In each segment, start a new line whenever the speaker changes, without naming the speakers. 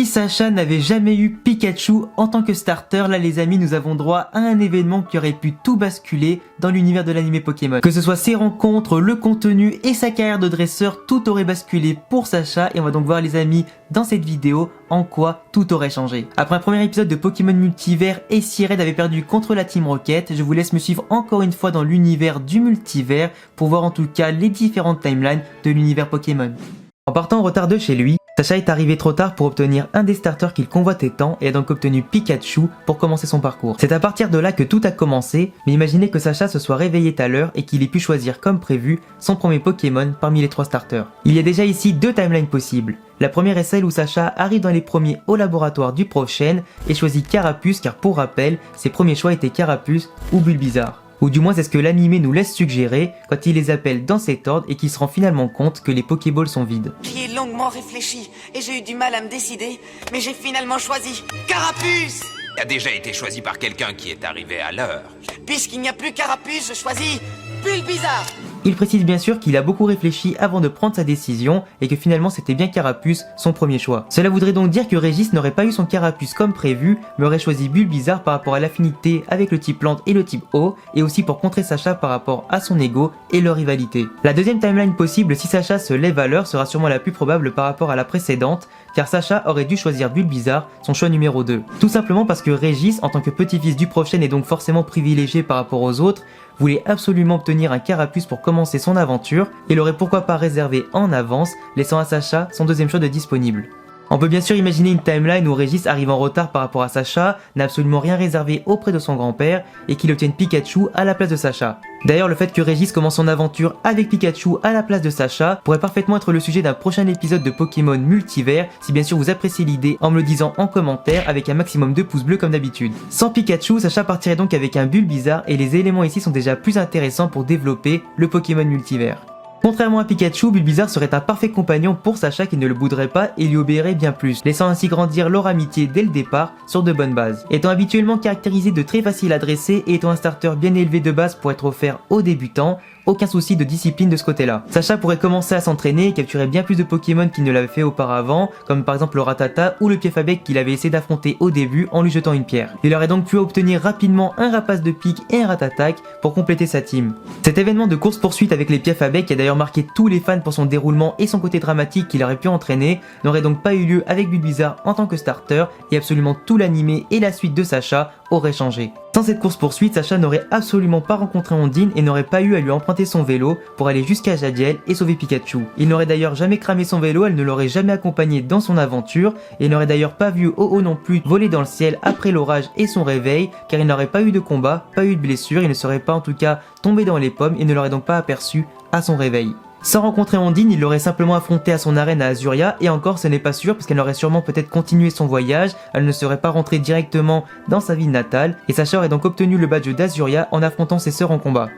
Si Sacha n'avait jamais eu Pikachu en tant que starter, là les amis, nous avons droit à un événement qui aurait pu tout basculer dans l'univers de l'anime Pokémon. Que ce soit ses rencontres, le contenu et sa carrière de dresseur, tout aurait basculé pour Sacha et on va donc voir les amis dans cette vidéo en quoi tout aurait changé. Après un premier épisode de Pokémon Multivers et si Red avait perdu contre la Team Rocket, je vous laisse me suivre encore une fois dans l'univers du multivers pour voir en tout cas les différentes timelines de l'univers Pokémon. En partant en retard de chez lui, Sacha est arrivé trop tard pour obtenir un des starters qu'il convoitait tant et a donc obtenu Pikachu pour commencer son parcours. C'est à partir de là que tout a commencé, mais imaginez que Sacha se soit réveillé à l'heure et qu'il ait pu choisir comme prévu son premier Pokémon parmi les 3 starters. Il y a déjà ici 2 timelines possibles. La première est celle où Sacha arrive dans les premiers au laboratoire du Prochaine et choisit Carapuce car pour rappel, ses premiers choix étaient Carapuce ou Bulbizarre. Ou du moins c'est ce que l'animé nous laisse suggérer quand il les appelle dans cet ordre et qu'il se rend finalement compte que les Pokéballs sont vides.
J'y ai longuement réfléchi et j'ai eu du mal à me décider, mais j'ai finalement choisi Carapuce.
Il a déjà été choisi par quelqu'un qui est arrivé à l'heure.
Puisqu'il n'y a plus Carapuce, je choisis Bulbizarre.
Il précise bien sûr qu'il a beaucoup réfléchi avant de prendre sa décision et que finalement c'était bien Carapuce son premier choix. Cela voudrait donc dire que Régis n'aurait pas eu son Carapuce comme prévu, mais aurait choisi Bulbizarre par rapport à l'affinité avec le type plante et le type eau, et aussi pour contrer Sacha par rapport à son ego et leur rivalité. La deuxième timeline possible si Sacha se lève à l'heure sera sûrement la plus probable par rapport à la précédente, car Sacha aurait dû choisir Bulbizarre, son choix numéro 2. Tout simplement parce que Régis, en tant que petit-fils du Prochaine et donc forcément privilégié par rapport aux autres, voulait absolument obtenir un Carapuce pour commencer son aventure et l'aurait pourquoi pas réservé en avance, laissant à Sacha son deuxième choix de disponible. On peut bien sûr imaginer une timeline où Régis arrive en retard par rapport à Sacha, n'a absolument rien réservé auprès de son grand-père et qu'il obtienne Pikachu à la place de Sacha. D'ailleurs, le fait que Régis commence son aventure avec Pikachu à la place de Sacha pourrait parfaitement être le sujet d'un prochain épisode de Pokémon Multivers, si bien sûr vous appréciez l'idée en me le disant en commentaire avec un maximum de pouces bleus comme d'habitude. Sans Pikachu, Sacha partirait donc avec un Bulbizarre et les éléments ici sont déjà plus intéressants pour développer le Pokémon Multivers. Contrairement à Pikachu, Bulbizarre serait un parfait compagnon pour Sacha qui ne le bouderait pas et lui obéirait bien plus, laissant ainsi grandir leur amitié dès le départ sur de bonnes bases. Étant habituellement caractérisé de très facile à dresser et étant un starter bien élevé de base pour être offert aux débutants, aucun souci de discipline de ce côté-là. Sacha pourrait commencer à s'entraîner et capturer bien plus de Pokémon qu'il ne l'avait fait auparavant, comme par exemple le Rattata ou le Piafabec qu'il avait essayé d'affronter au début en lui jetant une pierre. Il aurait donc pu obtenir rapidement un Rapace de pique et un Rattatak pour compléter sa team. Cet événement de course-poursuite avec les Piafabec qui a d'ailleurs marqué tous les fans pour son déroulement et son côté dramatique qu'il aurait pu entraîner, n'aurait donc pas eu lieu avec Bulbizarre en tant que starter et absolument tout l'animé et la suite de Sacha aurait changé. Sans cette course-poursuite, Sacha n'aurait absolument pas rencontré Ondine et n'aurait pas eu à lui emprunter son vélo pour aller jusqu'à Jadiel et sauver Pikachu. Il n'aurait d'ailleurs jamais cramé son vélo, elle ne l'aurait jamais accompagné dans son aventure et n'aurait d'ailleurs pas vu Oh-Oh non plus voler dans le ciel après l'orage et son réveil, car il n'aurait pas eu de combat, pas eu de blessure, il ne serait pas en tout cas tombé dans les pommes et ne l'aurait donc pas aperçu à son réveil. Sans rencontrer Ondine, il l'aurait simplement affronté à son arène à Azuria, et encore ce n'est pas sûr parce qu'elle aurait sûrement peut-être continué son voyage, elle ne serait pas rentrée directement dans sa ville natale, et Sacha aurait donc obtenu le badge d'Azuria en affrontant ses sœurs en combat.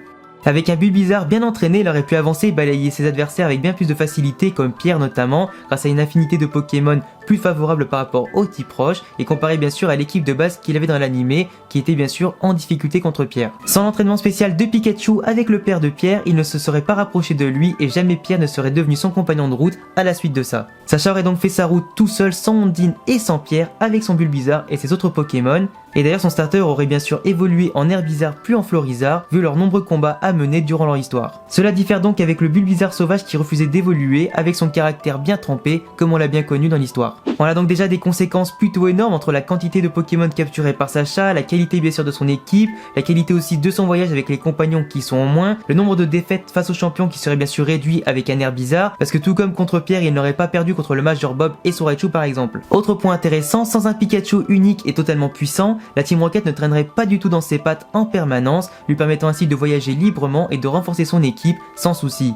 Avec un Bulbizarre bien entraîné, il aurait pu avancer et balayer ses adversaires avec bien plus de facilité, comme Pierre notamment, grâce à une infinité de Pokémon plus favorable par rapport au type roche, et comparé bien sûr à l'équipe de base qu'il avait dans l'animé, qui était bien sûr en difficulté contre Pierre. Sans l'entraînement spécial de Pikachu avec le père de Pierre, il ne se serait pas rapproché de lui et jamais Pierre ne serait devenu son compagnon de route à la suite de ça. Sacha aurait donc fait sa route tout seul, sans Ondine et sans Pierre, avec son Bulbizarre et ses autres Pokémon, et d'ailleurs son starter aurait bien sûr évolué en Herbizarre puis en Florizarre, vu leurs nombreux combats à mener durant leur histoire. Cela diffère donc avec le Bulbizarre sauvage qui refusait d'évoluer, avec son caractère bien trempé, comme on l'a bien connu dans l'histoire. On a donc déjà des conséquences plutôt énormes entre la quantité de Pokémon capturés par Sacha, la qualité bien sûr de son équipe, la qualité aussi de son voyage avec les compagnons qui sont en moins, le nombre de défaites face aux champions qui serait bien sûr réduit avec un Herbizarre, parce que tout comme contre Pierre, il n'aurait pas perdu contre le Major Bob et son Raichu par exemple. Autre point intéressant, sans un Pikachu unique et totalement puissant, la Team Rocket ne traînerait pas du tout dans ses pattes en permanence, lui permettant ainsi de voyager librement et de renforcer son équipe sans souci.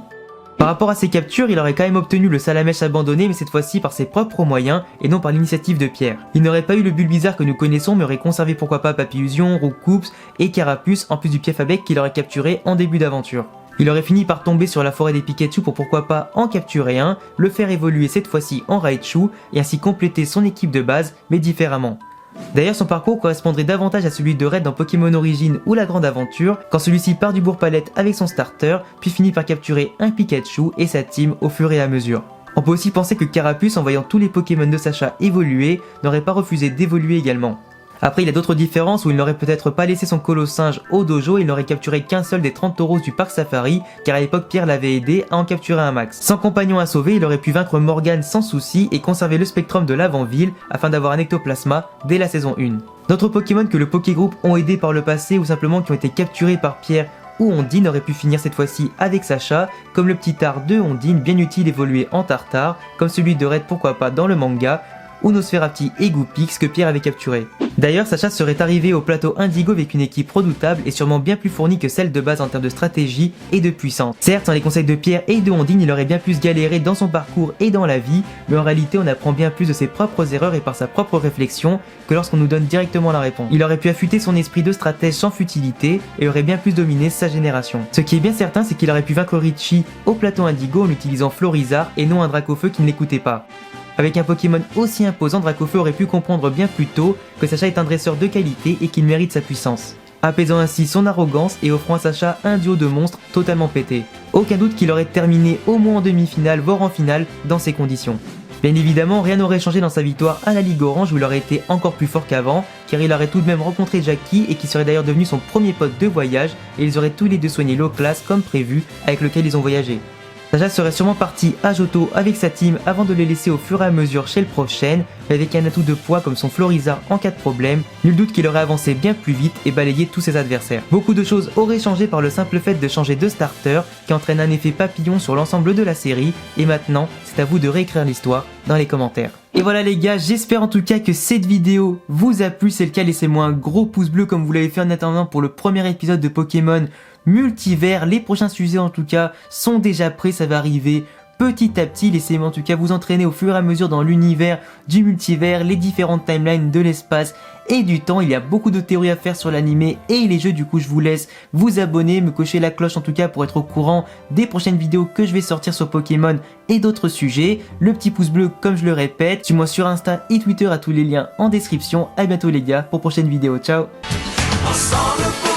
Par rapport à ses captures, il aurait quand même obtenu le Salamèche abandonné, mais cette fois-ci par ses propres moyens et non par l'initiative de Pierre. Il n'aurait pas eu le Bulbizarre que nous connaissons, mais aurait conservé pourquoi pas Papillusion, Roucoups et Carapuce, en plus du Piafabec qu'il aurait capturé en début d'aventure. Il aurait fini par tomber sur la forêt des Pikachu pour pourquoi pas en capturer un, le faire évoluer cette fois-ci en Raichu et ainsi compléter son équipe de base, mais différemment. D'ailleurs, son parcours correspondrait davantage à celui de Red dans Pokémon Origine ou La Grande Aventure, quand celui-ci part du Bourg-Palette avec son starter, puis finit par capturer un Pikachu et sa team au fur et à mesure. On peut aussi penser que Carapuce, en voyant tous les Pokémon de Sacha évoluer, n'aurait pas refusé d'évoluer également. Après, il y a d'autres différences où il n'aurait peut-être pas laissé son Colosinge au dojo et il n'aurait capturé qu'un seul des 30 taureaux du parc Safari, car à l'époque Pierre l'avait aidé à en capturer un max. Sans compagnon à sauver, il aurait pu vaincre Morgane sans souci et conserver le Spectrum de l'Avant-Ville afin d'avoir un Ectoplasma dès la saison 1. D'autres Pokémon que le Pokégroupe ont aidé par le passé ou simplement qui ont été capturés par Pierre ou Ondine auraient pu finir cette fois-ci avec Sacha, comme le petit Tar de Ondine bien utile évolué en Tartare, comme celui de Red pourquoi pas dans le manga, ou Nosferatu et Goupix que Pierre avait capturé. D'ailleurs, Sacha serait arrivé au plateau Indigo avec une équipe redoutable et sûrement bien plus fournie que celle de base en termes de stratégie et de puissance. Certes, sans les conseils de Pierre et de Ondine, il aurait bien plus galéré dans son parcours et dans la vie, mais en réalité on apprend bien plus de ses propres erreurs et par sa propre réflexion que lorsqu'on nous donne directement la réponse. Il aurait pu affûter son esprit de stratège sans futilité et aurait bien plus dominé sa génération. Ce qui est bien certain, c'est qu'il aurait pu vaincre Richie au plateau Indigo en utilisant Florizarre et non un Dracofeu qui ne l'écoutait pas. Avec un Pokémon aussi imposant, Dracofeu aurait pu comprendre bien plus tôt que Sacha est un dresseur de qualité et qu'il mérite sa puissance, apaisant ainsi son arrogance et offrant à Sacha un duo de monstres totalement pété. Aucun doute qu'il aurait terminé au moins en demi-finale, voire en finale, dans ces conditions. Bien évidemment, rien n'aurait changé dans sa victoire à la Ligue Orange où il aurait été encore plus fort qu'avant, car il aurait tout de même rencontré Jackie et qui serait d'ailleurs devenu son premier pote de voyage et ils auraient tous les deux soigné l'eau classe comme prévu avec lequel ils ont voyagé. Sacha serait sûrement parti à Johto avec sa team avant de les laisser au fur et à mesure chez le prochain, mais avec un atout de poids comme son Florizarre en cas de problème, nul doute qu'il aurait avancé bien plus vite et balayé tous ses adversaires. Beaucoup de choses auraient changé par le simple fait de changer de starter, qui entraîne un effet papillon sur l'ensemble de la série, et maintenant, c'est à vous de réécrire l'histoire dans les commentaires. Et voilà les gars, j'espère en tout cas que cette vidéo vous a plu, si c'est le cas laissez-moi un gros pouce bleu comme vous l'avez fait en attendant pour le premier épisode de Pokémon Multivers. Les prochains sujets en tout cas sont déjà prêts, ça va arriver petit à petit, laissez-moi en tout cas vous entraîner au fur et à mesure dans l'univers du multivers, les différentes timelines de l'espace et du temps. Il y a beaucoup de théories à faire sur l'animé et les jeux, du coup je vous laisse vous abonner, me cocher la cloche en tout cas pour être au courant des prochaines vidéos que je vais sortir sur Pokémon et d'autres sujets. Le petit pouce bleu comme je le répète, suis-moi sur Insta et Twitter à tous les liens en description. À bientôt les gars pour prochaine vidéo, ciao.
Ensemble.